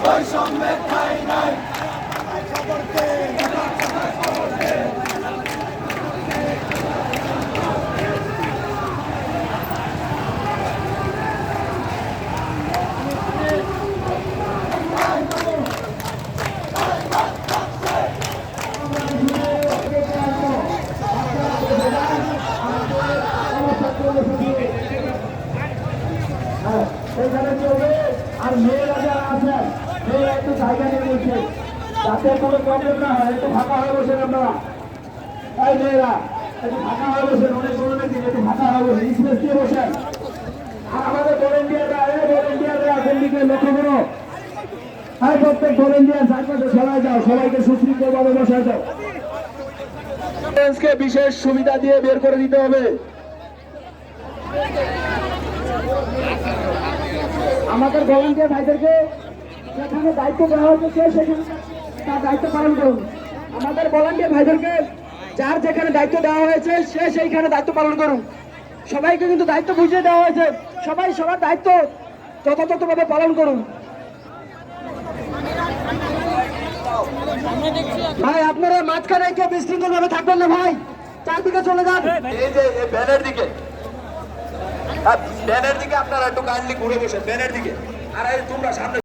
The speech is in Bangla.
বৈষম্যের ঠাঁই নাই। সেখানে চলবে। আর মেয়েরা যারা আছেন, মেয়েরা একটু জায়গা নিয়ে বলছে যাতে কোনো প্রবলেম না হয়। একটু ফাঁকা হয়ে বসেন আপনারা। এই মেয়েরা একটু ফাঁকা হয়ে বসেন, অনেক গরমের দিন একটু ফাঁকা হয়ে বসেন, স্পেস দিয়ে বসেন। আর আমাদের ভলেন্টিয়াররা কোন দিকে লক্ষ্য করো। হ্যাঁ, প্রত্যেক ভলেন্টিয়ার চারপাশে সবাই যাও, সবাইকে সুশৃঙ্খলভাবে বসায় যাও। বিশেষ সুবিধা দিয়ে বের করে দিতে হবে। আমাদের ভলান্টিয়ার ভাইদেরকে যেখানে দায়িত্ব দেওয়া হচ্ছে সেখানে তার দায়িত্ব পালন করুন। আমাদের ভলান্টিয়ার ভাইদেরকে যার যেখানে দায়িত্ব দেওয়া হয়েছে সে সেইখানে দায়িত্ব পালন করুন। সবাইকে কিন্তু দায়িত্ব বুঝিয়ে দেওয়া হয়েছে, সবাই সবার দায়িত্ব যথাযথভাবে পালন করুন। ভাই আপনারা মাঝখানে কেউ বিশৃঙ্খল ভাবে থাকবেন না ভাই, চারদিকে চলে যান। এই যে ব্যানের দিকে, ব্যানের দিকে আপনারা একটু কাইন্ডলি ঘুরে বসেন, ব্যানের দিকে। আর তোমরা সামনে